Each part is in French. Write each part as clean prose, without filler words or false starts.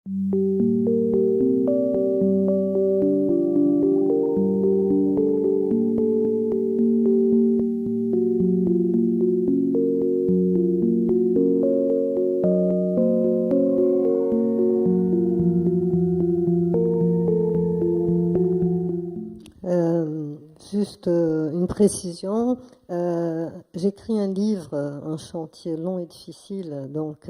Juste une précision, j'écris un livre, un chantier long et difficile, donc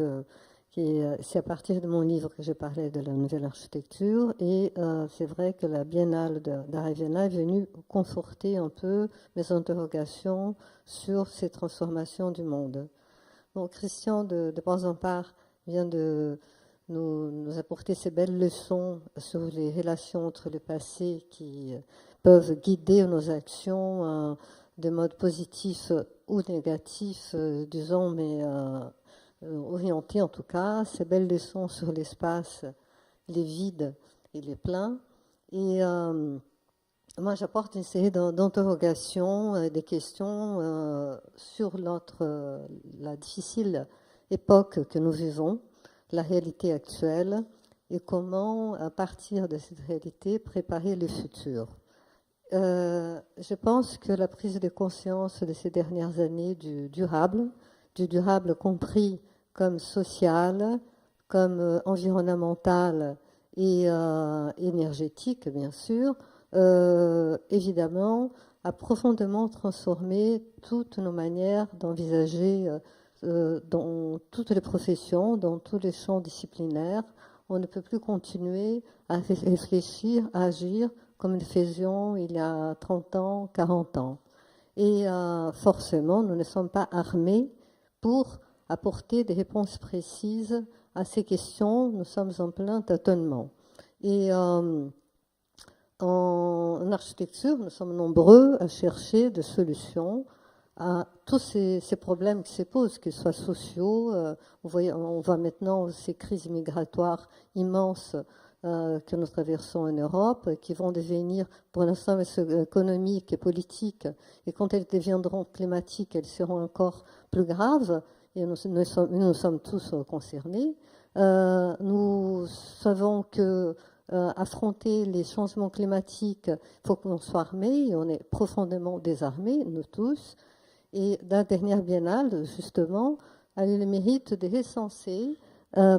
c'est à partir de mon livre que j'ai parlé de la nouvelle architecture, et c'est vrai que la Biennale d'Araviana est venue conforter un peu mes interrogations sur ces transformations du monde. Donc Christian de Porzampar vient de nous apporter ces belles leçons sur les relations entre le passé qui peuvent guider nos actions de mode positif ou négatif, disons, mais orientés en tout cas. Ces belles leçons sur l'espace, les vides et les pleins. Et moi, j'apporte une série d'interrogations, des questions sur la difficile époque que nous vivons, la réalité actuelle, et comment, à partir de cette réalité, préparer le futur. Je pense que la prise de conscience de ces dernières années du durable compris comme social, comme environnemental et énergétique, bien sûr, évidemment, a profondément transformé toutes nos manières d'envisager dans toutes les professions, dans tous les champs disciplinaires. On ne peut plus continuer à réfléchir, à agir comme nous le faisions il y a 30 ans, 40 ans. Et forcément, nous ne sommes pas armés pour apporter des réponses précises à ces questions. Nous sommes en plein tâtonnement. Et en architecture, nous sommes nombreux à chercher des solutions à tous ces problèmes qui se posent, qu'ils soient sociaux. On voit maintenant ces crises migratoires immenses que nous traversons en Europe, qui vont devenir, pour l'instant, économiques et politiques, et quand elles deviendront climatiques, elles seront encore plus graves, et nous sommes tous concernés. Nous savons que affronter les changements climatiques, il faut qu'on soit armés, et on est profondément désarmés, nous tous. Et la dernière biennale, justement, a eu le mérite de recenser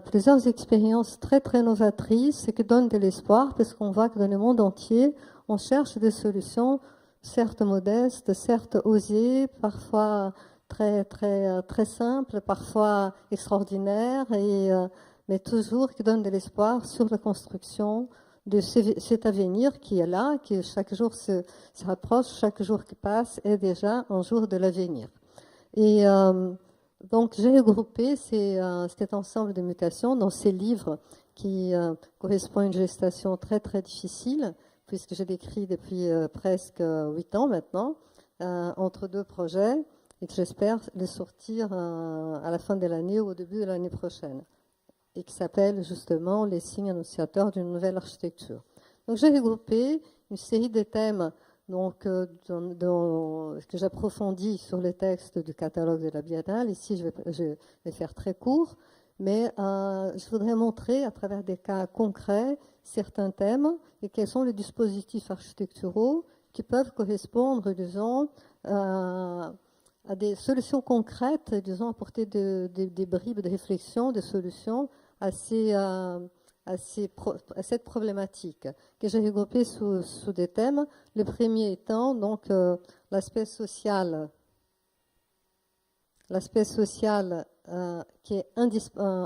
plusieurs expériences très, très novatrices et qui donnent de l'espoir, parce qu'on voit que dans le monde entier, on cherche des solutions, certes modestes, certes osées, parfois très, très, très simples, parfois extraordinaires, mais toujours qui donnent de l'espoir sur la construction de cet avenir qui est là, qui chaque jour se rapproche, chaque jour qui passe est déjà un jour de l'avenir. Et donc j'ai regroupé cet ensemble de mutations dans ces livres qui correspondent à une gestation très très difficile, puisque je l'écris depuis presque 8 ans maintenant, entre deux projets, et que j'espère les sortir à la fin de l'année ou au début de l'année prochaine, et qui s'appelle justement Les signes annonciateurs d'une nouvelle architecture. Donc j'ai regroupé une série de thèmes donc, que j'approfondis sur les textes du catalogue de la Biennale. Ici, je vais faire très court, mais je voudrais montrer à travers des cas concrets certains thèmes et quels sont les dispositifs architecturaux qui peuvent correspondre, disons, à des solutions concrètes, disons, apporter des bribes de réflexion, de solutions à cette problématique que j'ai regroupée sous des thèmes. Le premier étant donc l'aspect social qui est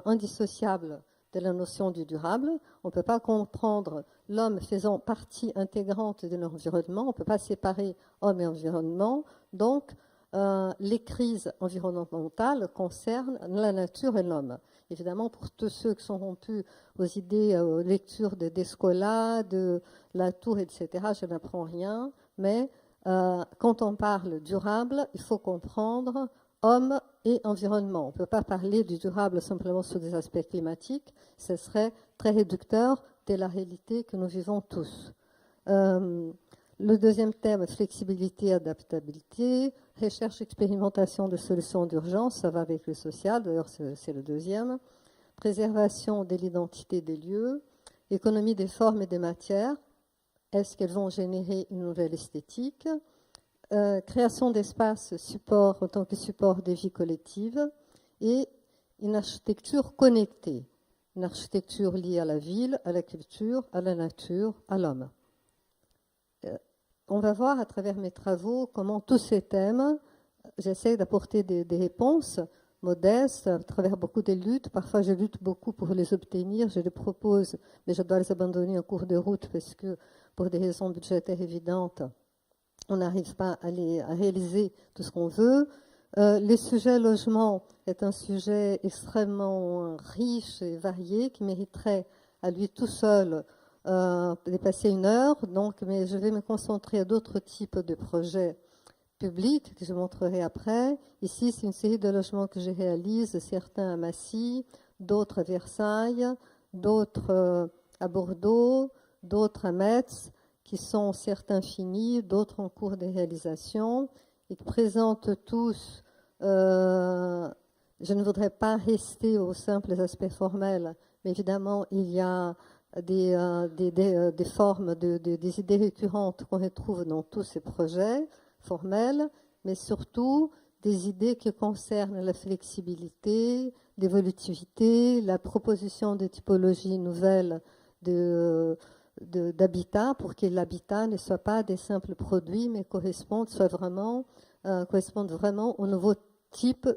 indissociable de la notion du durable. On ne peut pas comprendre l'homme faisant partie intégrante de l'environnement, on ne peut pas séparer homme et environnement. Donc, les crises environnementales concernent la nature et l'homme. Évidemment, pour tous ceux qui sont rompus aux idées, aux lectures de Descola, de Latour, etc., je n'apprends rien, mais quand on parle durable, il faut comprendre homme et environnement. On ne peut pas parler du durable simplement sur des aspects climatiques, ce serait très réducteur de la réalité que nous vivons tous. Le deuxième thème, flexibilité, adaptabilité, recherche, expérimentation de solutions d'urgence, ça va avec le social, d'ailleurs c'est le deuxième. préservation de l'identité des lieux, économie des formes et des matières, est-ce qu'elles vont générer une nouvelle esthétique, création d'espaces support en tant que support des vies collectives et une architecture connectée, une architecture liée à la ville, à la culture, à la nature, à l'homme. On va voir à travers mes travaux comment tous ces thèmes, j'essaie d'apporter des réponses modestes à travers beaucoup de luttes. Parfois, je lutte beaucoup pour les obtenir, je les propose, mais je dois les abandonner en cours de route parce que pour des raisons budgétaires évidentes, on n'arrive pas à réaliser tout ce qu'on veut. Le sujet logement est un sujet extrêmement riche et varié qui mériterait à lui tout seul dépasser 1 heure. Donc, mais je vais me concentrer à d'autres types de projets publics que je montrerai après. Ici, c'est une série de logements que je réalise, certains à Massy, d'autres à Versailles, d'autres à Bordeaux, d'autres à Metz, qui sont certains finis, d'autres en cours de réalisation, et qui présentent tous, je ne voudrais pas rester aux simples aspects formels, mais évidemment, il y a des formes, des idées récurrentes qu'on retrouve dans tous ces projets formels, mais surtout des idées qui concernent la flexibilité, l'évolutivité, la proposition de typologies nouvelles d'habitat pour que l'habitat ne soit pas des simples produits, mais correspondent vraiment au nouveau type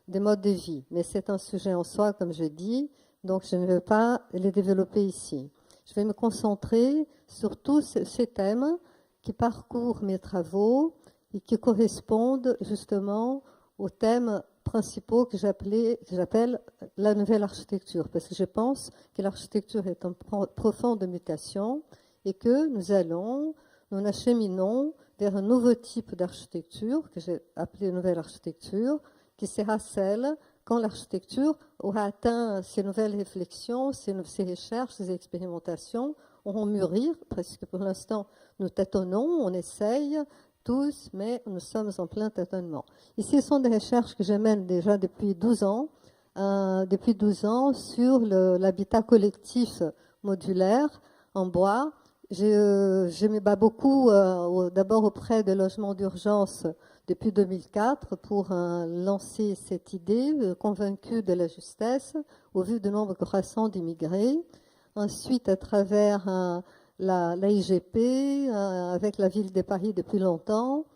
de mode de vie. Mais c'est un sujet en soi, comme je dis, donc je ne veux pas les développer ici. Je vais me concentrer sur tous ces thèmes qui parcourent mes travaux et qui correspondent justement aux thèmes principaux que j'appelle la nouvelle architecture, parce que je pense que l'architecture est en profonde mutation et que nous acheminons vers un nouveau type d'architecture que j'ai appelé nouvelle architecture, qui sera celle quand l'architecture aura atteint ces nouvelles réflexions, ces recherches, ces expérimentations auront mûri, parce que pour l'instant nous tâtonnons, on essaye tous, mais nous sommes en plein tâtonnement. Ici, ce sont des recherches que je mène déjà depuis 12 ans, sur l'habitat collectif modulaire en bois. Je me bats beaucoup d'abord auprès des logements d'urgence depuis 2004 pour lancer cette idée, convaincue de la justesse au vu du nombre croissant d'immigrés. Ensuite, à travers l'IGP, avec la ville de Paris depuis longtemps,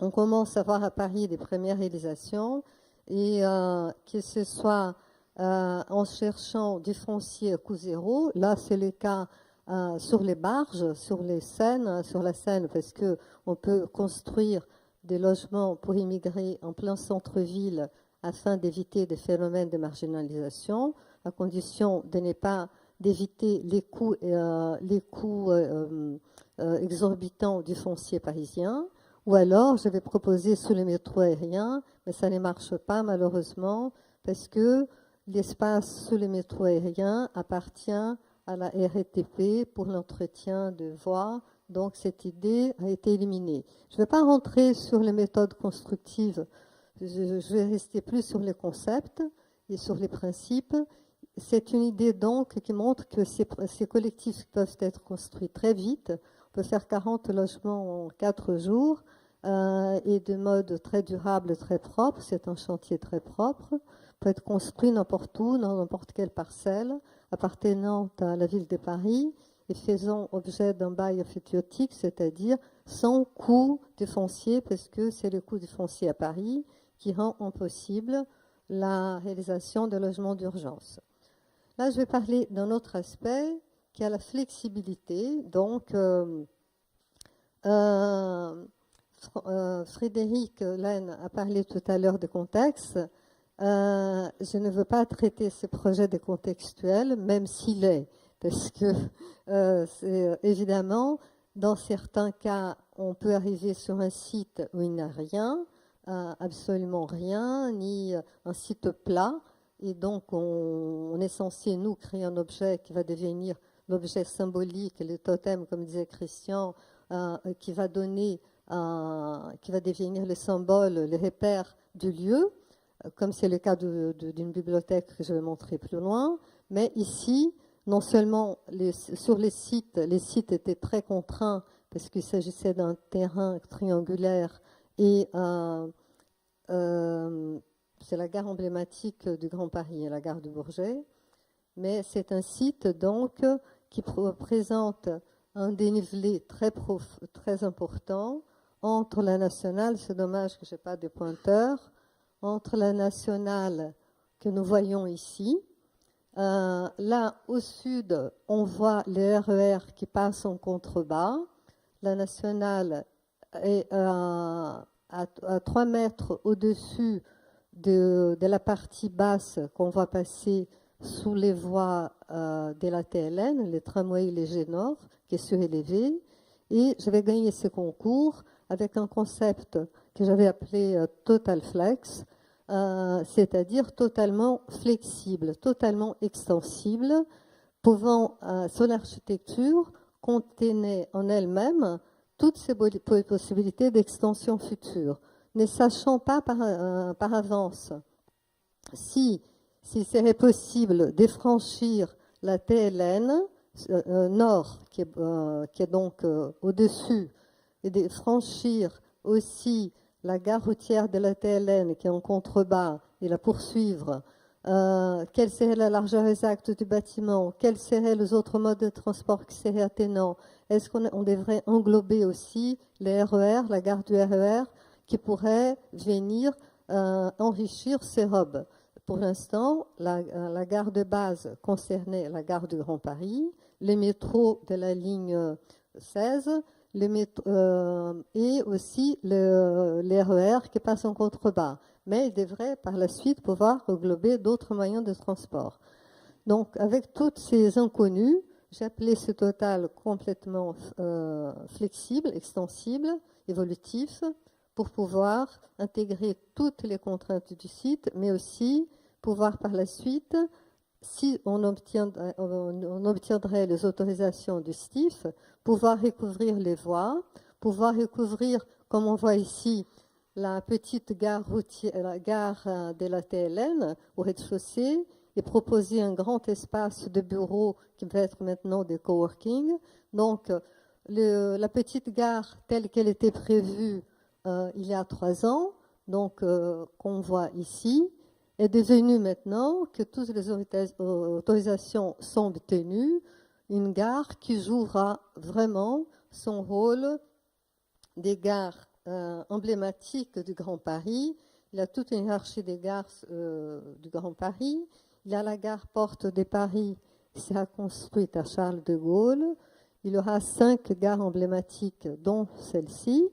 on commence à voir à Paris des premières réalisations et que ce soit en cherchant du foncier à coût zéro, là c'est le cas sur les barges, sur la Seine, parce qu'on peut construire des logements pour immigrés en plein centre-ville afin d'éviter des phénomènes de marginalisation, à condition de ne pas d'éviter les coûts exorbitants du foncier parisien. Ou alors, je vais proposer sous le métro aérien, mais ça ne marche pas malheureusement, parce que l'espace sous le métro aérien appartient à la RATP pour l'entretien de voies. Donc, cette idée a été éliminée. Je ne vais pas rentrer sur les méthodes constructives. Je vais rester plus sur les concepts et sur les principes. C'est une idée donc qui montre que ces collectifs peuvent être construits très vite. On peut faire 40 logements en 4 jours et de mode très durable, très propre. C'est un chantier très propre. Peut être construit n'importe où, dans n'importe quelle parcelle, appartenant à la ville de Paris et faisant objet d'un bail emphytéotique, c'est-à-dire sans coût de foncier, parce que c'est le coût du foncier à Paris qui rend impossible la réalisation de logements d'urgence. Là, je vais parler d'un autre aspect qui est la flexibilité. Donc, Frédéric Laine a parlé tout à l'heure de contexte. Je ne veux pas traiter ce projet décontextuel, même s'il est, parce que évidemment, dans certains cas, on peut arriver sur un site où il n'y a rien, absolument rien, ni un site plat, et donc on est censé, nous, créer un objet qui va devenir l'objet symbolique, le totem, comme disait Christian, qui va devenir le symbole, le repère du lieu. comme c'est le cas d'une bibliothèque que je vais montrer plus loin. Mais ici, non seulement sur les sites étaient très contraints parce qu'il s'agissait d'un terrain triangulaire et c'est la gare emblématique du Grand Paris, la gare de Bourget. Mais c'est un site donc qui présente un dénivelé très important entre la nationale, c'est dommage que je n'ai pas de pointeur, entre la nationale que nous voyons ici. Là, au sud, on voit les RER qui passent en contrebas. La nationale est à 3 mètres au-dessus de la partie basse qu'on voit passer sous les voies de la TLN, les tramways légers nord, qui est surélevé. Et je vais gagner ce concours avec un concept que j'avais appelé Total Flex, c'est-à-dire totalement flexible, totalement extensible, pouvant, son architecture contenait en elle-même toutes ces possibilités d'extension future, ne sachant pas par avance si serait possible de franchir la TLN nord, qui est donc au-dessus, et de franchir aussi la gare routière de la TLN qui est en contrebas et la poursuivre, quelle serait la largeur exacte du bâtiment, quels seraient les autres modes de transport qui seraient attenants, est-ce qu'on devrait englober aussi les RER, la gare du RER, qui pourrait venir enrichir ces hubs. Pour l'instant, la gare de base concernait la gare du Grand Paris, les métros de la ligne 16, et aussi les RER qui passent en contrebas. Mais il devrait par la suite pouvoir reglober d'autres moyens de transport. Donc, avec toutes ces inconnues, j'ai appelé ce total complètement flexible, extensible, évolutif, pour pouvoir intégrer toutes les contraintes du site, mais aussi pouvoir par la suite, si on obtiendrait les autorisations du STIF, pouvoir recouvrir les voies, pouvoir recouvrir, comme on voit ici, la petite gare routière, la gare de la TLN au rez-de-chaussée, et proposer un grand espace de bureaux qui va être maintenant des coworking. Donc, la petite gare telle qu'elle était prévue il y a 3 ans, donc qu'on voit ici, est devenue maintenant que toutes les autorisations sont obtenues, une gare qui jouera vraiment son rôle des gares emblématiques du Grand Paris. Il y a toute une hiérarchie des gares du Grand Paris. Il y a la gare Porte de Paris qui sera construite à Charles de Gaulle. Il y aura 5 gares emblématiques, dont celle-ci.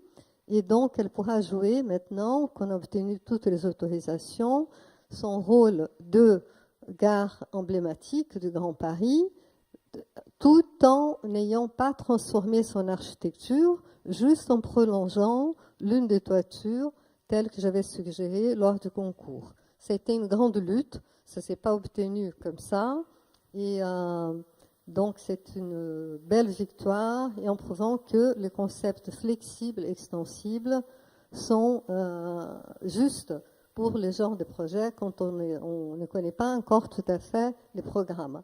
Et donc, elle pourra jouer, maintenant qu'on a obtenu toutes les autorisations, son rôle de gare emblématique du Grand Paris, tout en n'ayant pas transformé son architecture, juste en prolongeant l'une des toitures telles que j'avais suggérées lors du concours. Ça a été une grande lutte, ça ne s'est pas obtenu comme ça, et donc c'est une belle victoire, et en prouvant que les concepts flexibles et extensibles sont justes pour les genres de projets quand on ne connaît pas encore tout à fait les programmes.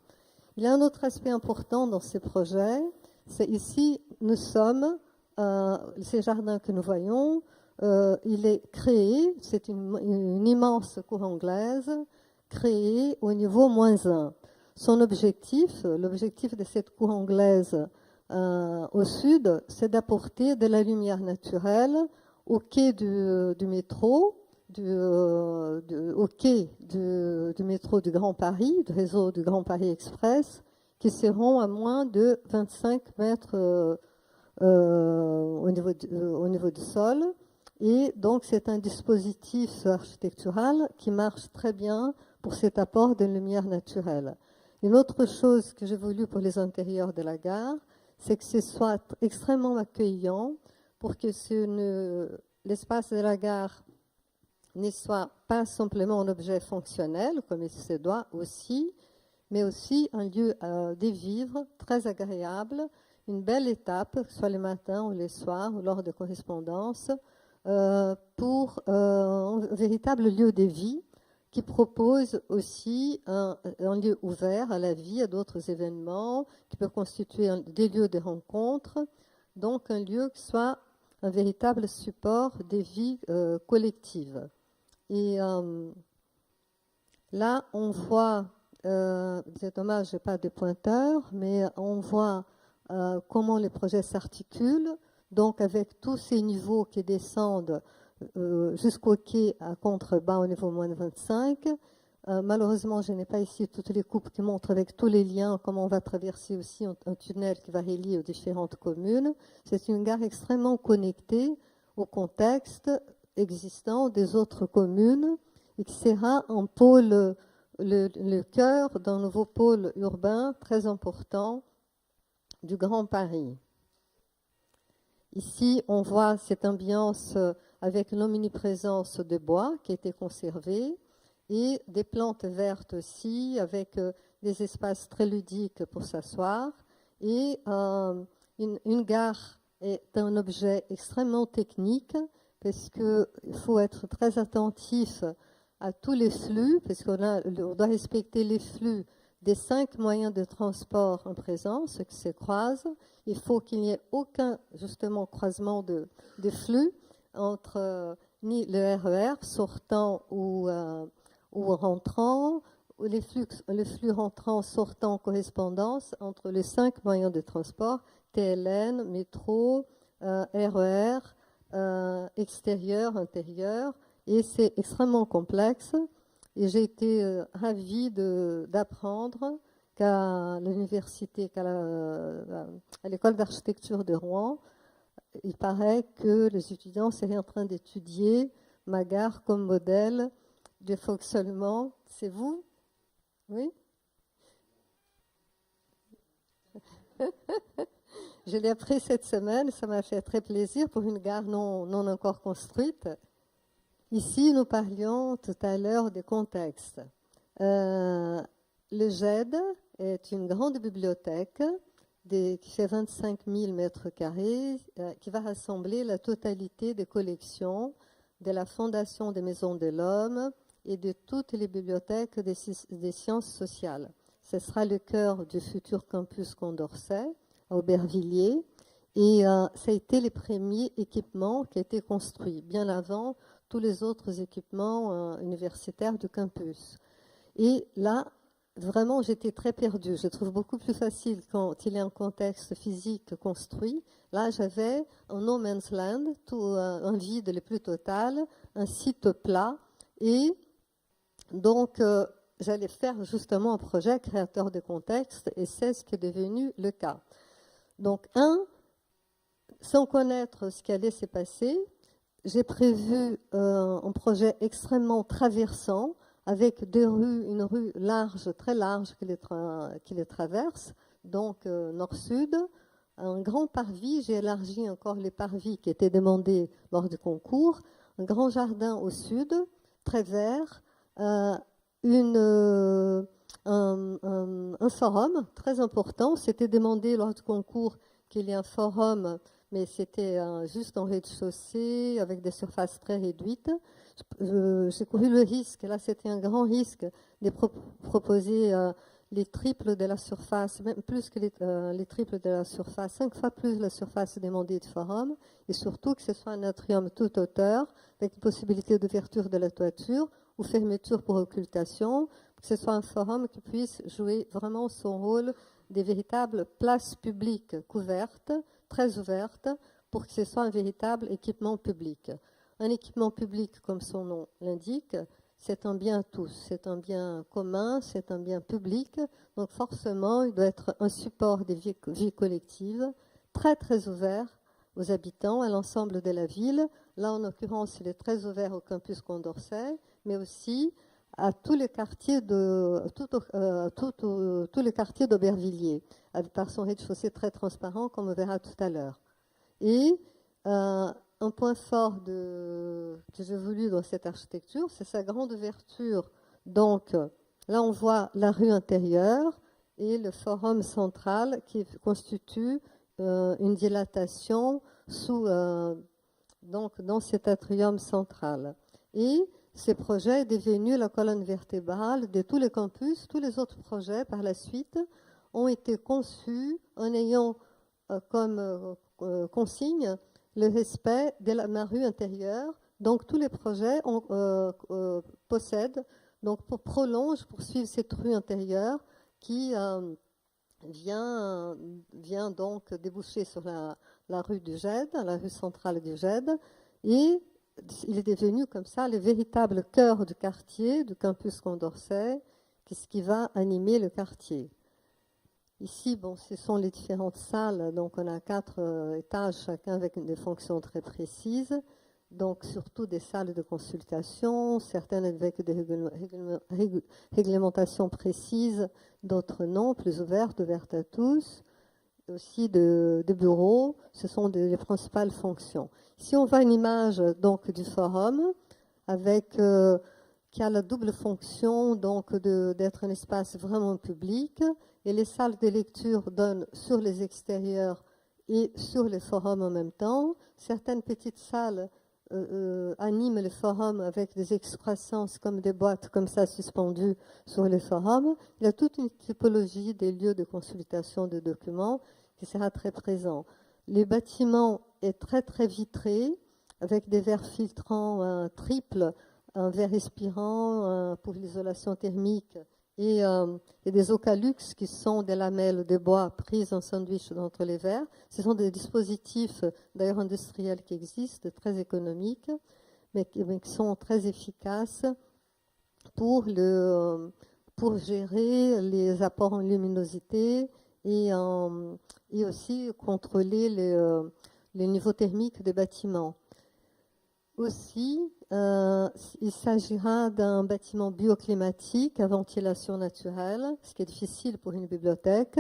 Il y a un autre aspect important dans ces projets, c'est ici, nous sommes, ces jardins que nous voyons, il est créé, c'est une immense cour anglaise, créée au niveau -1. Son objectif, l'objectif de cette cour anglaise au sud, c'est d'apporter de la lumière naturelle au quai du métro, au quai du métro du Grand Paris, du réseau du Grand Paris Express, qui seront à moins de 25 mètres au niveau du sol. Et donc, c'est un dispositif architectural qui marche très bien pour cet apport de lumière naturelle. Une autre chose que j'ai voulu pour les intérieurs de la gare, c'est que ce soit extrêmement accueillant pour que l'espace de la gare ne soit pas simplement un objet fonctionnel, comme il se doit aussi, mais aussi un lieu de vivre très agréable, une belle étape, soit le matin ou le soir, ou lors de correspondances, pour un véritable lieu de vie, qui propose aussi un lieu ouvert à la vie, à d'autres événements, qui peut constituer des lieux de rencontre, donc un lieu qui soit un véritable support des vies collectives. Et là, on voit, c'est dommage, je n'ai pas de pointeur, mais on voit comment les projets s'articulent, donc avec tous ces niveaux qui descendent jusqu'au quai à contrebas au niveau moins 25. Malheureusement, je n'ai pas ici toutes les coupes qui montrent avec tous les liens comment on va traverser aussi un tunnel qui va relier aux différentes communes. C'est une gare extrêmement connectée au contexte existant des autres communes et qui sera un pôle, le cœur d'un nouveau pôle urbain très important du Grand Paris. Ici, on voit cette ambiance avec l'omniprésence de bois qui a été conservée et des plantes vertes aussi, avec des espaces très ludiques pour s'asseoir. Et une gare est un objet extrêmement technique parce qu'il faut être très attentif à tous les flux, parce qu'on doit respecter les flux des 5 moyens de transport en présence, ceux qui se croisent. Il faut qu'il n'y ait aucun, justement, croisement de flux entre ni le RER sortant ou rentrant, ou le flux rentrant sortant en correspondance entre les 5 moyens de transport, TLN, métro, RER, extérieur, intérieur, et c'est extrêmement complexe. Et j'ai été ravie d'apprendre qu'à l'université, à l'école d'architecture de Rouen, il paraît que les étudiants seraient en train d'étudier ma gare comme modèle de fonctionnement. C'est vous? Oui? Je l'ai appris cette semaine, ça m'a fait très plaisir pour une gare non encore construite. Ici, nous parlions tout à l'heure des contextes. Le GED est une grande bibliothèque qui fait 25 000 mètres carrés, qui va rassembler la totalité des collections de la Fondation des Maisons de l'Homme et de toutes les bibliothèques des sciences sociales. Ce sera le cœur du futur campus Condorcet, à Aubervilliers, et ça a été les premiers équipements qui ont été construits, bien avant tous les autres équipements universitaires du campus. Et là, vraiment, j'étais très perdue. Je trouve beaucoup plus facile quand il y a un contexte physique construit. Là, j'avais un no man's land, un vide le plus total, un site plat. Et donc, j'allais faire justement un projet créateur de contexte, et c'est ce qui est devenu le cas. Donc, sans connaître ce qui allait se passer, j'ai prévu un projet extrêmement traversant, avec des rues, une rue large, très large qui les traverse, donc nord-sud, un grand parvis, j'ai élargi encore les parvis qui étaient demandés lors du concours, un grand jardin au sud, très vert, un forum très important, c'était demandé lors du concours qu'il y ait un forum, mais c'était juste en rez-de-chaussée avec des surfaces très réduites. J'ai couru le risque, là c'était un grand risque, de proposer les triples de la surface, même plus que les triples de la surface, 5 fois plus la surface demandée de forum, et surtout que ce soit un atrium tout hauteur, avec une possibilité d'ouverture de la toiture ou fermeture pour occultation, que ce soit un forum qui puisse jouer vraiment son rôle des véritables places publiques couvertes, très ouvertes, pour que ce soit un véritable équipement public. Un équipement public, comme son nom l'indique, c'est un bien à tous, c'est un bien commun, c'est un bien public, donc forcément, il doit être un support des vies collectives, très très ouvert aux habitants, à l'ensemble de la ville. Là, en l'occurrence, il est très ouvert au campus Condorcet, mais aussi à tous les quartiers d'Aubervilliers, par son rez-de-chaussée très transparent, comme on verra tout à l'heure. Et un point fort que j'ai voulu dans cette architecture, c'est sa grande ouverture. Donc, là, on voit la rue intérieure et le forum central qui constitue une dilatation dans cet atrium central. Et Ces projets est devenu la colonne vertébrale de tous les campus. Tous les autres projets, par la suite, ont été conçus en ayant comme consigne le respect de la rue intérieure. Donc, tous les projets possèdent, donc pour suivre cette rue intérieure qui vient donc déboucher sur la rue du GED, la rue centrale du GED, et il est devenu comme ça le véritable cœur du quartier, du campus Condorcet, ce qui va animer le quartier. Ici, bon, ce sont les différentes salles, donc on a 4 étages, chacun avec des fonctions très précises, donc surtout des salles de consultation, certaines avec des réglementations précises, d'autres non, plus ouvertes à tous, aussi de bureaux, ce sont les principales fonctions. Ici, on voit une image donc du forum avec qui a la double fonction donc d'être un espace vraiment public, et les salles de lecture donnent sur les extérieurs et sur les forums en même temps. Certaines petites salles animent les forums avec des excroissances comme des boîtes comme ça suspendues sur les forums. Il y a toute une typologie des lieux de consultation de documents qui sera très présent. Le bâtiment est très très vitré avec des verres filtrants triples, un verre respirant pour l'isolation thermique et des Ocalux qui sont des lamelles de bois prises en sandwich entre les verres. Ce sont des dispositifs d'ailleurs industriels qui existent, très économiques, mais qui sont très efficaces pour gérer les apports en luminosité et aussi contrôler les niveaux thermiques des bâtiments. Aussi, il s'agira d'un bâtiment bioclimatique à ventilation naturelle, ce qui est difficile pour une bibliothèque,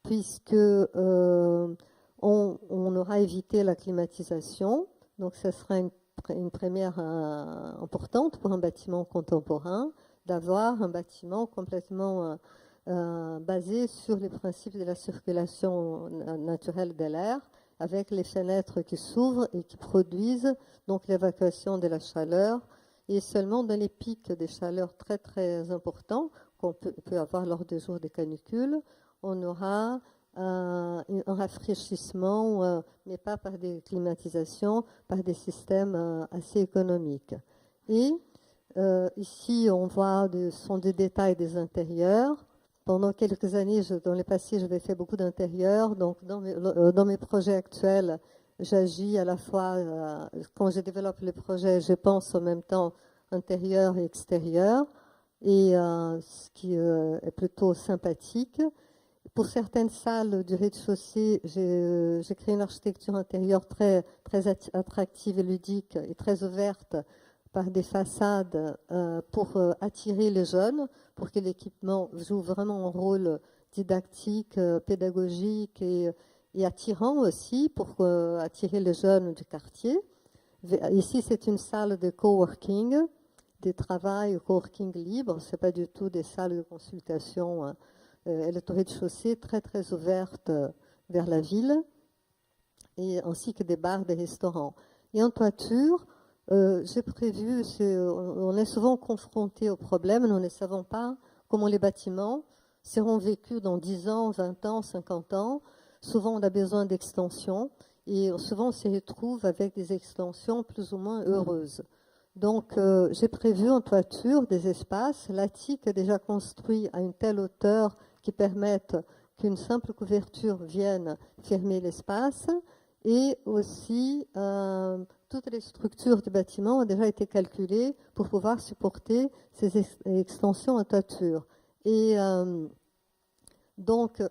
puisque on aura évité la climatisation. Donc, ce sera une première importante pour un bâtiment contemporain, d'avoir un bâtiment complètement basé sur les principes de la circulation naturelle de l'air, avec les fenêtres qui s'ouvrent et qui produisent donc l'évacuation de la chaleur, et seulement dans les pics de chaleur très très importants qu'on peut avoir lors des jours de canicule, on aura un rafraîchissement, mais pas par des climatisations, par des systèmes assez économiques. Et ici, on voit sont des détails des intérieurs. Pendant quelques années, dans le passé, j'avais fait beaucoup d'intérieur. Donc, dans mes projets actuels, j'agis à la fois, quand je développe les projets, je pense en même temps intérieur et extérieur, et ce qui est plutôt sympathique. Pour certaines salles du rez-de-chaussée, j'ai créé une architecture intérieure très, très attractive et ludique et très ouverte, par des façades pour attirer les jeunes, pour que l'équipement joue vraiment un rôle didactique, pédagogique et attirant aussi, pour attirer les jeunes du quartier. Ici, c'est une salle de coworking, de travail, coworking libre. Ce n'est pas du tout des salles de consultation. Elle est au rez-de-chaussée, très très ouverte vers la ville, et ainsi que des bars, des restaurants. Et en toiture, j'ai prévu, on est souvent confronté au problème, nous ne savons pas comment les bâtiments seront vécus dans 10 ans, 20 ans, 50 ans. Souvent, on a besoin d'extensions, et souvent, on se retrouve avec des extensions plus ou moins heureuses. Donc, j'ai prévu en toiture des espaces. L'attique est déjà construit à une telle hauteur qui permette qu'une simple couverture vienne fermer l'espace, et aussi toutes les structures du bâtiment ont déjà été calculées pour pouvoir supporter ces extensions en toiture. Et donc,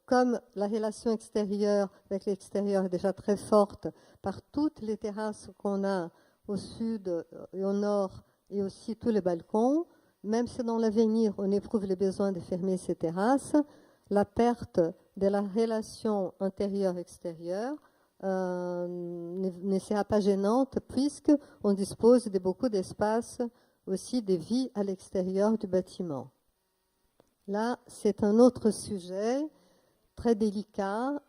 comme la relation extérieure avec l'extérieur est déjà très forte, par toutes les terrasses qu'on a au sud et au nord, et aussi tous les balcons, même si dans l'avenir on éprouve le besoin de fermer ces terrasses, la perte de la relation intérieure-extérieure ne sera pas gênante, puisqu'on dispose de beaucoup d'espace aussi de vie à l'extérieur du bâtiment. Là, c'est un autre sujet très délicat.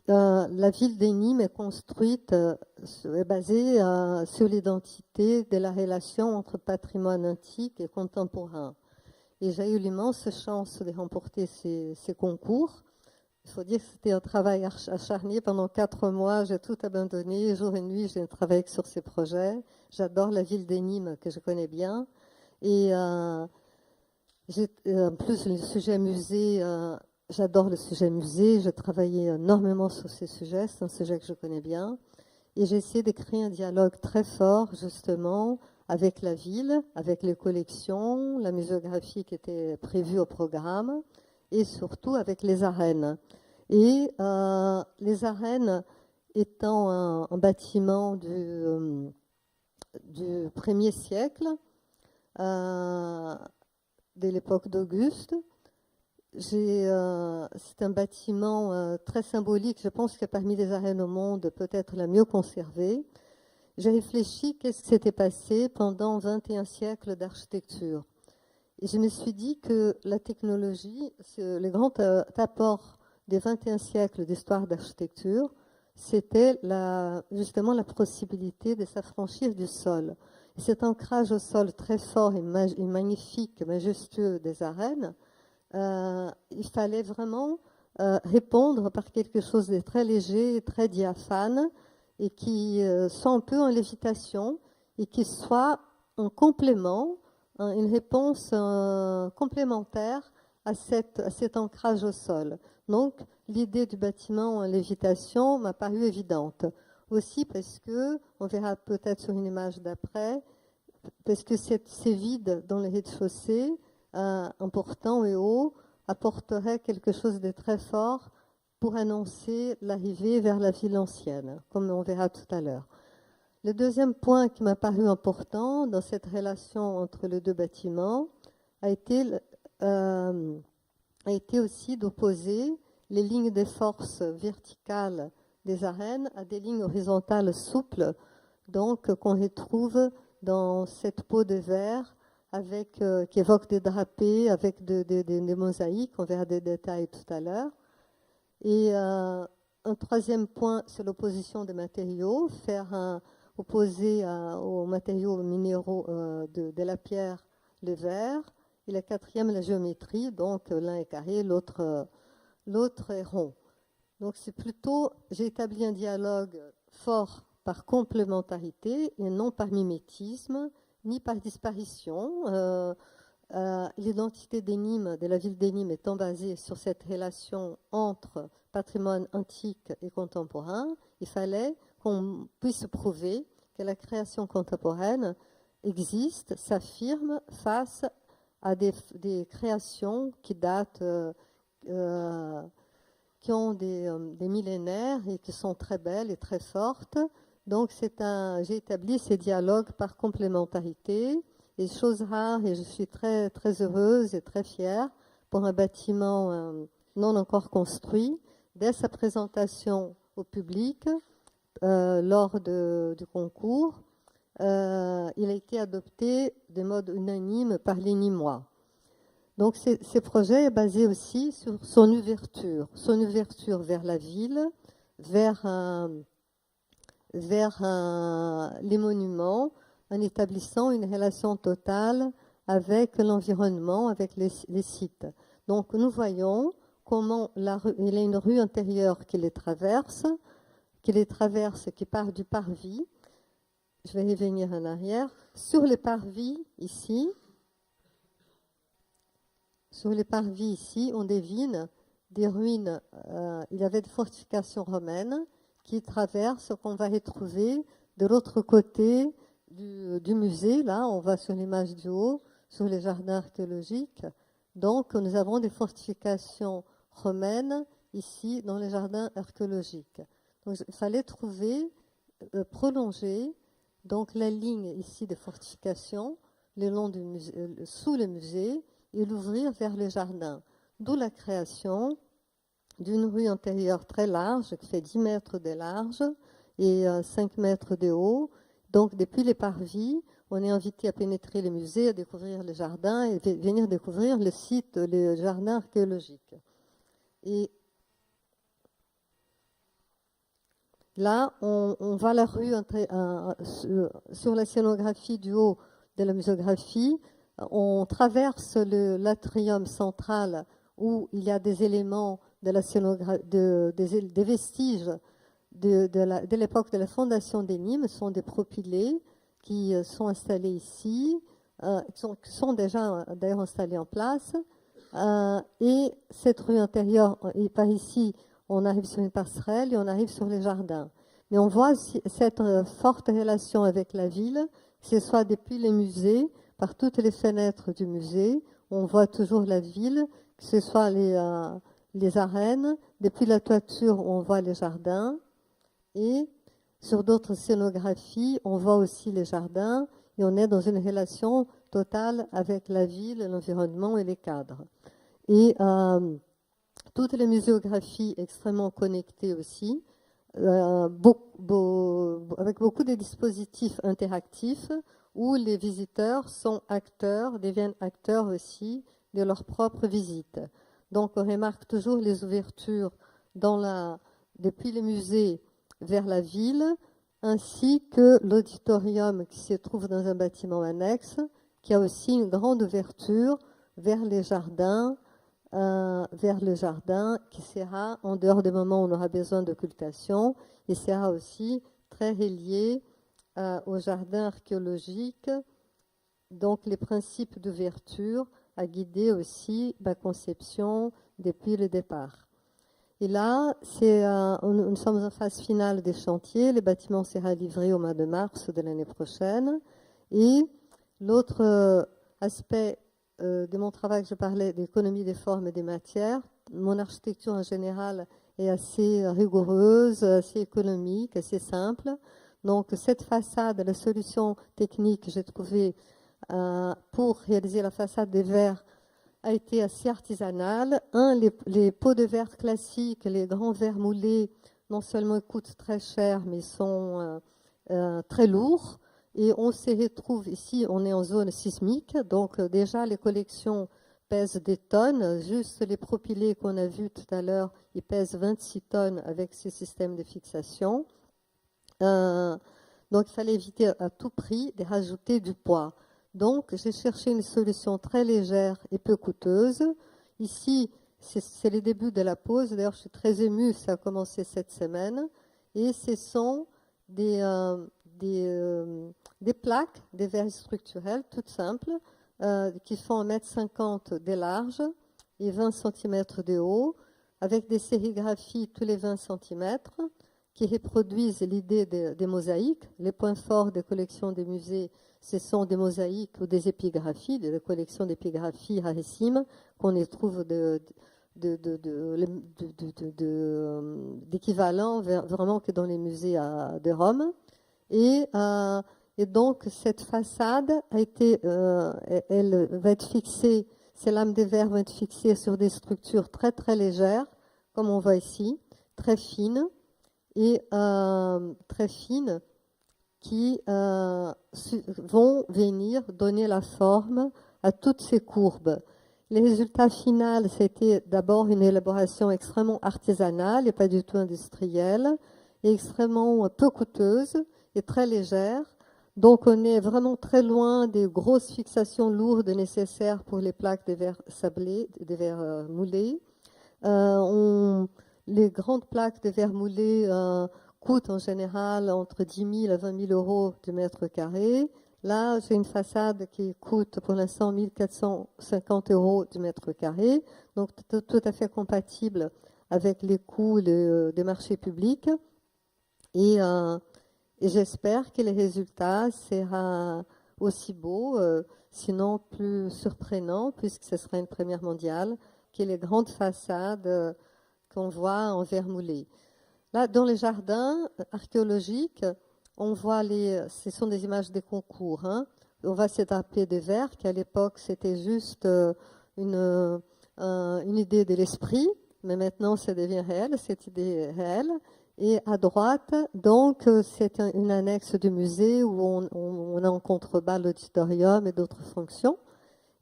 La ville de Nîmes est construite, est basée sur l'identité de la relation entre patrimoine antique et contemporain. Et j'ai eu l'immense chance de remporter ces concours. Il faut dire que c'était un travail acharné. Pendant 4 mois, j'ai tout abandonné. Jour et nuit, j'ai travaillé sur ces projets. J'adore la ville de Nîmes, que je connais bien. Et en plus, le sujet musée, j'adore le sujet musée. J'ai travaillé énormément sur ces sujets. C'est un sujet que je connais bien. Et j'ai essayé d'écrire un dialogue très fort, justement, avec la ville, avec les collections, la muséographie qui était prévue au programme, et surtout avec les arènes. Et les arènes étant un bâtiment du 1er siècle, dès l'époque d'Auguste, c'est un bâtiment très symbolique, je pense que parmi les arènes au monde, peut-être la mieux conservée. J'ai réfléchi qu'est-ce qui s'était passé pendant 21 siècles d'architecture. Et je me suis dit que la technologie, le grand apport des 21 siècles d'histoire d'architecture, c'était justement la possibilité de s'affranchir du sol. Et cet ancrage au sol très fort et magnifique, majestueux des arènes, il fallait vraiment répondre par quelque chose de très léger, très diaphane, et qui soit un peu en lévitation, et qui soit un complément, une réponse complémentaire à cet ancrage au sol. Donc, l'idée du bâtiment en lévitation m'a paru évidente. Aussi parce que, on verra peut-être sur une image d'après, parce que ces vides dans le rez-de-chaussée, important et haut, apporterait quelque chose de très fort pour annoncer l'arrivée vers la ville ancienne, comme on verra tout à l'heure. Le deuxième point qui m'a paru important dans cette relation entre les deux bâtiments a été aussi d'opposer les lignes de force verticales des arènes à des lignes horizontales souples, donc qu'on retrouve dans cette peau de verre qui évoque des drapés avec des mosaïques, on verra des détails tout à l'heure. Et un troisième point, c'est l'opposition des matériaux, opposer aux matériaux minéraux de la pierre le verre. Et la quatrième, la géométrie, donc l'un est carré, l'autre est rond. Donc c'est plutôt, j'ai établi un dialogue fort par complémentarité et non par mimétisme, ni par disparition. L'identité de la ville de Nîmes étant basée sur cette relation entre patrimoine antique et contemporain, il fallait qu'on puisse prouver que la création contemporaine existe, s'affirme face à des créations qui datent, qui ont des millénaires et qui sont très belles et très fortes. Donc j'ai établi ces dialogues par complémentarité. Et chose rare, et je suis très, très heureuse et très fière pour un bâtiment non encore construit, dès sa présentation au public lors du concours, il a été adopté de mode unanime par les Nîmois. Donc ce projet est basé aussi sur son ouverture vers la ville, vers les monuments, en établissant une relation totale avec l'environnement, avec les sites. Donc nous voyons comment il y a une rue intérieure qui les traverse, qui part du parvis. Je vais revenir en arrière. Sur les parvis ici, on devine des ruines. Il y avait des fortifications romaines qui traversent, qu'on va retrouver de l'autre côté du musée. Là, on va sur l'image du haut, sur les jardins archéologiques. Donc, nous avons des fortifications romaines ici dans les jardins archéologiques. Donc, il fallait prolonger donc la ligne ici de fortification le long du musée, sous le musée, et l'ouvrir vers les jardins. D'où la création d'une rue intérieure très large, qui fait 10 mètres de large et 5 mètres de haut. Donc, depuis les parvis, on est invité à pénétrer le musée, à découvrir les jardins et venir découvrir le site, les jardins archéologiques. Et Là, on voit la rue sur la scénographie du haut de la muséographie. On traverse l'atrium central où il y a des éléments de la des vestiges de l'époque de la fondation des Nîmes, sont des propylées qui sont installés ici, qui sont déjà d'ailleurs installés en place. Et cette rue intérieure, et par ici, on arrive sur une passerelle et on arrive sur les jardins. Mais on voit cette forte relation avec la ville, que ce soit depuis les musées, par toutes les fenêtres du musée, on voit toujours la ville, que ce soit les arènes, depuis la toiture, on voit les jardins, et sur d'autres scénographies, on voit aussi les jardins, et on est dans une relation totale avec la ville, l'environnement et les cadres. Et toutes les muséographies extrêmement connectées aussi, avec beaucoup de dispositifs interactifs où les visiteurs sont acteurs, deviennent acteurs aussi de leur propre visite. Donc on remarque toujours les ouvertures depuis les musées vers la ville, ainsi que l'auditorium qui se trouve dans un bâtiment annexe, qui a aussi une grande ouverture vers les jardins, qui sera, en dehors des moments où on aura besoin d'occultation, il sera aussi très relié au jardin archéologique. Donc les principes d'ouverture a guidé aussi ma conception depuis le départ. Et là, nous sommes en phase finale des chantiers. Le bâtiment sera livré au mois de mars de l'année prochaine. Et l'autre aspect de mon travail, je parlais d'économie des formes et des matières. Mon architecture en général est assez rigoureuse, assez économique, assez simple. Donc cette façade, la solution technique que j'ai trouvée pour réaliser la façade des verres a été assez artisanale. Les pots de verre classiques, les grands verres moulés, non seulement coûtent très cher, mais sont très lourds. Et on se retrouve ici, on est en zone sismique, donc déjà les collections pèsent des tonnes. Juste les propylés qu'on a vus tout à l'heure, ils pèsent 26 tonnes avec ces systèmes de fixation. Donc il fallait éviter à tout prix de rajouter du poids. Donc j'ai cherché une solution très légère et peu coûteuse. Ici, c'est les débuts de la pause. D'ailleurs, je suis très émue, ça a commencé cette semaine. Et ce sont des plaques, des verres structurels, toutes simples, qui font 1,50 m de large et 20 cm de haut, avec des sérigraphies tous les 20 cm, qui reproduisent l'idée des mosaïques. Les points forts des collections des musées, ce sont des mosaïques ou des épigraphies, des collections d'épigraphies rarissimes qu'on y trouve d'équivalent vraiment que dans les musées de Rome. Et donc, cette façade elle va être fixée, ces lames de verre vont être fixées sur des structures très très légères, comme on voit ici, très fines, qui vont venir donner la forme à toutes ces courbes. Les résultats finaux, c'était d'abord une élaboration extrêmement artisanale et pas du tout industrielle, et extrêmement peu coûteuse et très légère. Donc on est vraiment très loin des grosses fixations lourdes nécessaires pour les plaques de verre sablé, de verre moulé. Les grandes plaques de verre moulé coûtent en général entre 10 000 à 20 000 euros du mètre carré. Là, j'ai une façade qui coûte pour l'instant 1 450 euros du mètre carré, donc tout à fait compatible avec les coûts des marchés publics. Et j'espère que le résultat sera aussi beau, sinon plus surprenant, puisque ce sera une première mondiale, que les grandes façades qu'on voit en verre moulé. Là, dans les jardins archéologiques, on voit ce sont des images des concours. Hein. On voit ces drapés de verre qui, à l'époque, c'était juste une idée de l'esprit, mais maintenant, ça devient réel, cette idée est réelle. Et à droite, donc, c'est une annexe du musée où on a en contrebas l'auditorium et d'autres fonctions.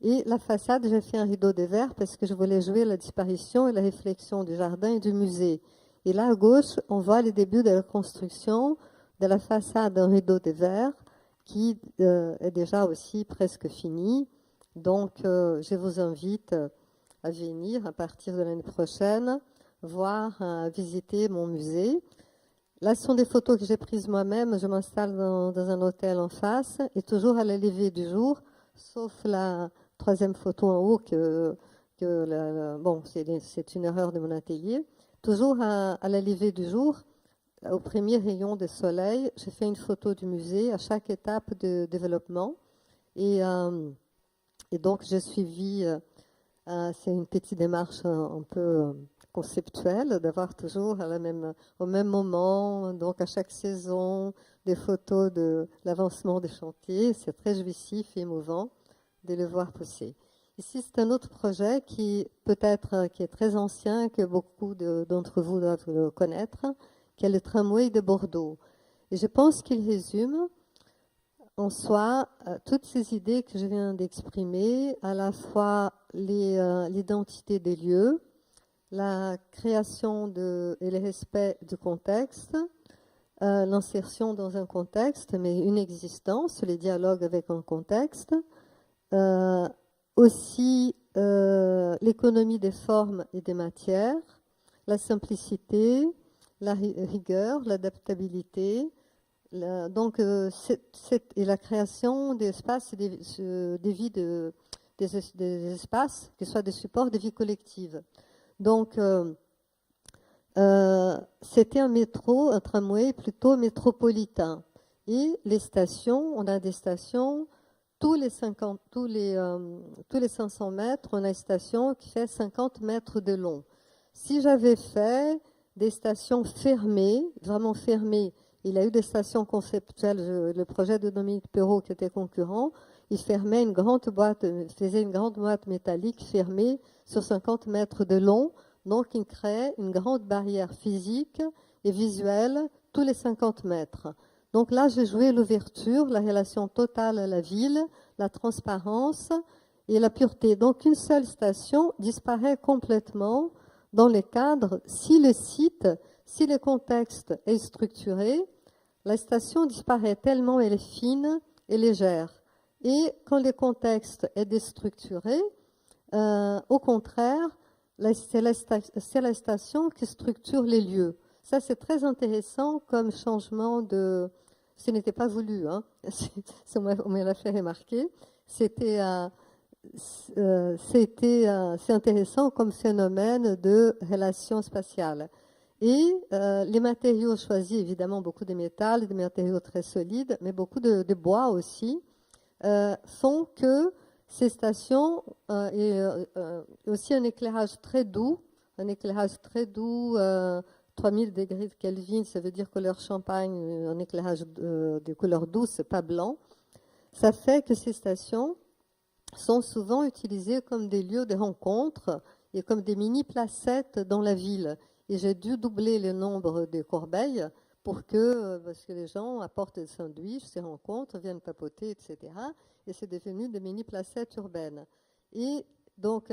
Et la façade, j'ai fait un rideau de verre parce que je voulais jouer la disparition et la réflexion du jardin et du musée. Et là, à gauche, on voit les débuts de la construction de la façade en rideau de verre qui est déjà aussi presque finie. Donc, je vous invite à venir à partir de l'année prochaine, voir, visiter mon musée. Là, ce sont des photos que j'ai prises moi-même. Je m'installe dans un hôtel en face et toujours à la levée du jour, sauf la troisième photo en haut bon, c'est une erreur de mon atelier. Toujours à la levée du jour, au premier rayon de soleil, je fais une photo du musée à chaque étape de développement. Et, et donc, j'ai suivi, c'est une petite démarche un peu conceptuelle, d'avoir toujours au même moment, donc à chaque saison, des photos de l'avancement des chantiers. C'est très jouissif et émouvant de le voir pousser. Ici, c'est un autre projet qui peut-être qui est très ancien, que beaucoup d'entre vous doivent le connaître, qui est le tramway de Bordeaux. Et je pense qu'il résume en soi toutes ces idées que je viens d'exprimer, à la fois l'identité des lieux, la création et le respect du contexte, l'insertion dans un contexte, mais une existence, les dialogues avec un contexte, aussi l'économie des formes et des matières, la simplicité, la rigueur, l'adaptabilité, donc et la création d'espaces, des vies des espaces qui soient des supports de vie collective. Donc c'était un métro, un tramway plutôt métropolitain. Et les stations, on a des stations tous les 500 mètres, on a une station qui fait 50 mètres de long. Si j'avais fait des stations fermées, vraiment fermées, il a eu des stations conceptuelles, le projet de Dominique Perrault qui était concurrent, il fermait faisait une grande boîte métallique fermée sur 50 mètres de long, donc il créait une grande barrière physique et visuelle tous les 50 mètres. Donc là, j'ai joué l'ouverture, la relation totale à la ville, la transparence et la pureté. Donc une seule station disparaît complètement dans les cadres. Si le contexte est structuré, la station disparaît tellement elle est fine et légère. Et quand le contexte est déstructuré, au contraire, c'est la station qui structure les lieux. Ça, c'est très intéressant comme changement de... Ce n'était pas voulu, hein. On me l'a fait remarquer. C'est intéressant comme phénomène de relation spatiale. Et les matériaux choisis, évidemment, beaucoup de métal, des matériaux très solides, mais beaucoup de bois aussi, font que ces stations et aussi un éclairage très doux, 3000 degrés de Kelvin, ça veut dire couleur champagne, un éclairage de couleur douce, pas blanc. Ça fait que ces stations sont souvent utilisées comme des lieux de rencontre et comme des mini-placettes dans la ville. Et j'ai dû doubler le nombre de corbeilles parce que les gens apportent des sandwichs, se rencontrent, viennent papoter, etc. Et c'est devenu des mini-placettes urbaines. Et donc,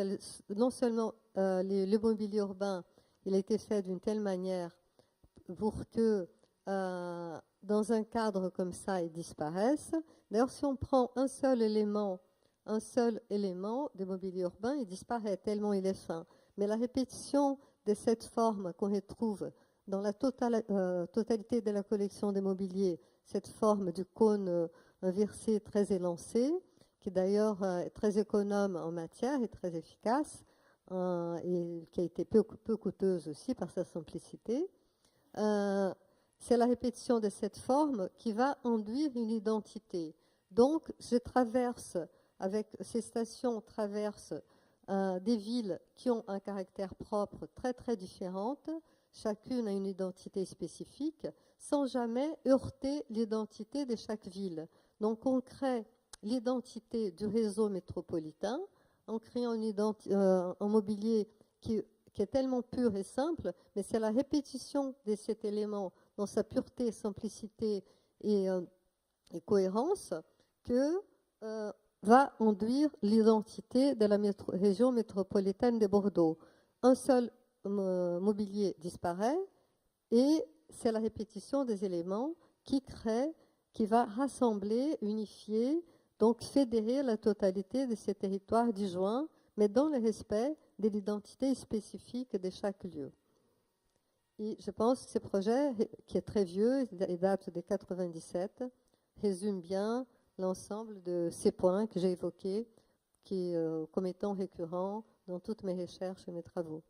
non seulement le mobilier urbain, il a été fait d'une telle manière pour que dans un cadre comme ça, il disparaisse. D'ailleurs, si on prend un seul élément de mobilier urbain, il disparaît tellement il est fin. Mais la répétition de cette forme qu'on retrouve dans la totalité de la collection des mobiliers, cette forme du cône inversé très élancé, qui d'ailleurs est très économe en matière et très efficace, et qui a été peu coûteuse aussi par sa simplicité. C'est la répétition de cette forme qui va induire une identité. Donc, ces stations traversent des villes qui ont un caractère propre très très différentes. Chacune a une identité spécifique, sans jamais heurter l'identité de chaque ville. Donc, on crée l'identité du réseau métropolitain en créant un mobilier qui est tellement pur et simple, mais c'est la répétition de cet élément dans sa pureté, simplicité et cohérence que va induire l'identité de la région métropolitaine de Bordeaux. Un seul mobilier disparaît Et c'est la répétition des éléments qui va rassembler, unifier, donc fédérer la totalité de ces territoires disjoints, mais dans le respect de l'identité spécifique de chaque lieu. Et je pense que ce projet, qui est très vieux, il date de 97, résume bien l'ensemble de ces points que j'ai évoqués comme étant récurrents dans toutes mes recherches et mes travaux.